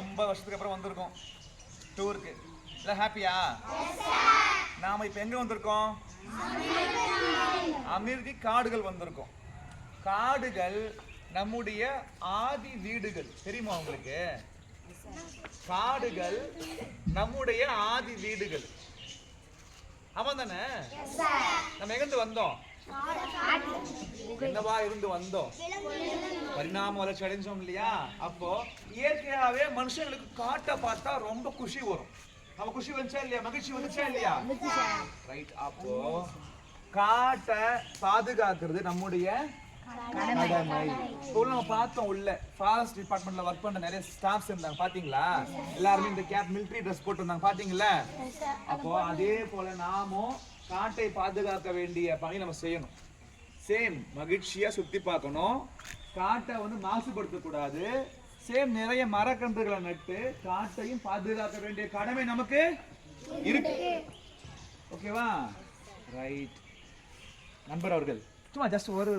ரொம்ப வருஷத்துக்கு அப்புறம் வந்திருக்கோம் டூருக்கு. இல்லை ஹாப்பியா? நாம இப்போ எங்கே வந்திருக்கோம்? அமிர்தி காடுகள் வந்திருக்கோம். காடுகள் நம்முடைய ஆதி வீடுகள். தெரியுமா உங்களுக்கு? காடுகள் நம்முடைய ஆதி வீடுகள். ஆமா தானே? நம்ம எங்கிருந்து வந்தோம்? என்னவா இருந்து வந்தோம்? பரிணாம வளர்ச்சி அடைஞ்சோம் இல்லையா? அப்போ இயற்கையாவே மனுஷங்களுக்கு காட்டை பார்த்தா ரொம்ப குஷி வரும். நம்ம குஷி வந்துச்சா இல்லையா? மகிழ்ச்சி வந்துச்சா இல்லையா? ரைட். அப்போ காட்டை பாதுகாக்கிறது நம்முடைய கடமை. நம்ம பார்த்தோம் உள்ள ஃபாரஸ்ட் டிபார்ட்மெண்ட்ல ஒர்க் பண்ற நிறைய ஸ்டாஃப்ஸ் இருந்தாங்க. பாத்தீங்களா? எல்லாருமே இந்த கேப் மிலிட்டரி ட்ரெஸ் போட்டு இருந்தாங்க. பாத்தீங்களா? அப்போ அதே போல நாமும் காட்டை பாதுகாக்க வேண்டிய பணி நம்ம செய்யணும். சேம் மகிழ்ச்சியா சுத்தி பார்க்கணும். காட்டை மாசுபடுத்த கூடாது. சேம் நிறைய மரக்கன்றுகளை நட்டு காட்டையும் பாதுகாக்க வேண்டிய கடமை நமக்கு இருக்கு. ஓகேவா? ரைட். நண்பர் அவர்கள் சும்மா ஜஸ்ட் ஒரு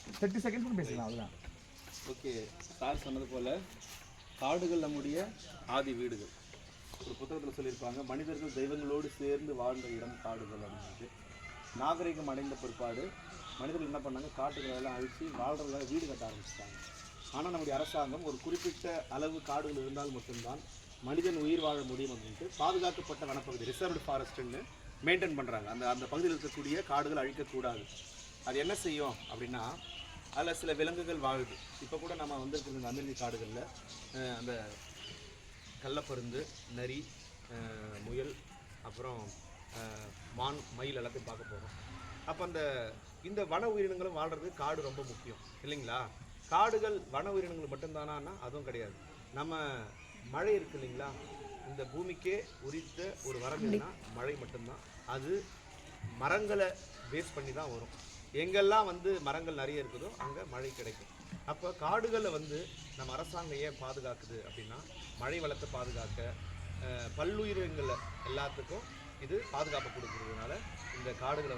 30 செகண்ட்ஸ் பேசலாம். அவ்வளவுதான். ஓகே. சார் சொன்னது போல காடுகள் நம்முடைய ஆதி வீடுகள். ஒரு புத்தகத்தில் சொல்லியிருப்பாங்க, மனிதர்கள் தெய்வங்களோடு சேர்ந்து வாழ்ந்த இடம் காடுகள் அப்படின்றது. நாகரிகம் அடைந்த பிற்பாடு மனிதர்கள் என்ன பண்ணாங்க? காட்டுகளெல்லாம் அழித்து வாழ்றதுக்காக வீடு கட்ட ஆரம்பிச்சிட்டாங்க. ஆனால் நம்முடைய அரசாங்கம் ஒரு குறிப்பிட்ட அளவு காடுகள் இருந்தால் மட்டும்தான் மனிதன் உயிர் வாழ முடியும் அப்படின்ட்டு பாதுகாக்கப்பட்ட வனப்பகுதி ரிசர்வ்டு ஃபாரஸ்ட்டுன்னு மெயின்டைன் பண்ணுறாங்க. அந்த பகுதியில் இருக்கக்கூடிய காடுகள் அழிக்கக்கூடாது. அது என்ன செய்யும் அப்படின்னா, அதில் சில விலங்குகள் வாழுது. இப்போ கூட நம்ம வந்திருக்கிற இந்த அமிர்தி காடுகளில் அந்த கள்ளப்பருந்து, நரி, முயல், அப்புறம் மான், மயில் எல்லாத்தையும் பார்க்க போகிறோம். அப்போ இந்த வன உயிரினங்களும் வாழ்கிறது காடு ரொம்ப முக்கியம் இல்லைங்களா? காடுகள் வன உயிரினங்கள் மட்டும்தானா? அதுவும் கிடையாது. நம்ம மழை இருக்குது இல்லைங்களா? இந்த பூமிக்கே உரித்த ஒரு வரம் என்னன்னா மழை மட்டும்தான். அது மரங்களை பேஸ் பண்ணி தான் வரும். எங்கெல்லாம் மரங்கள் நிறைய இருக்குதோ அங்கே மழை கிடைக்கும். அப்போ காடுகளை நம்ம அரசாங்கம் ஏன் பாதுகாக்குது அப்படின்னா, மழை வளத்தை பாதுகாக்க, பல்லுயிரினங்களை எல்லாத்துக்கும் இது பாதுகாப்பு கொடுக்குறதுனால இந்த காடுகளை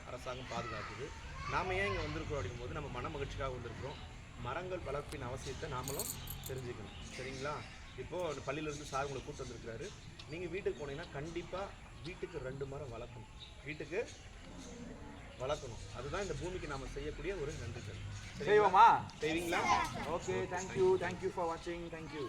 அரசாங்கம் பாதுகாக்குது. நாம் ஏன் இங்கே வந்திருக்கிறோம் அப்படிங்கும்போது நம்ம மன மகிழ்ச்சிக்காக வந்திருக்கிறோம். மரங்கள் வளர்ப்பின் அவசியத்தை நாமளும் தெரிஞ்சுக்கணும். சரிங்களா? இப்போது பள்ளியிலேருந்து சார் உங்களை கூப்பிட்டு வந்திருக்கிறாரு. நீங்கள் வீட்டுக்கு போனீங்கன்னா கண்டிப்பாக வீட்டுக்கு 2 மரம் வளர்க்கணும். வீட்டுக்கு வளர்க்கணும். அதுதான் இந்த பூமிக்கு நாம செய்யக்கூடிய ஒரு நன்றிகள். செய்வோமா? செய்வீங்களா? ஓகே. தேங்க்யூ ஃபார் வாட்சிங். தேங்க்யூ.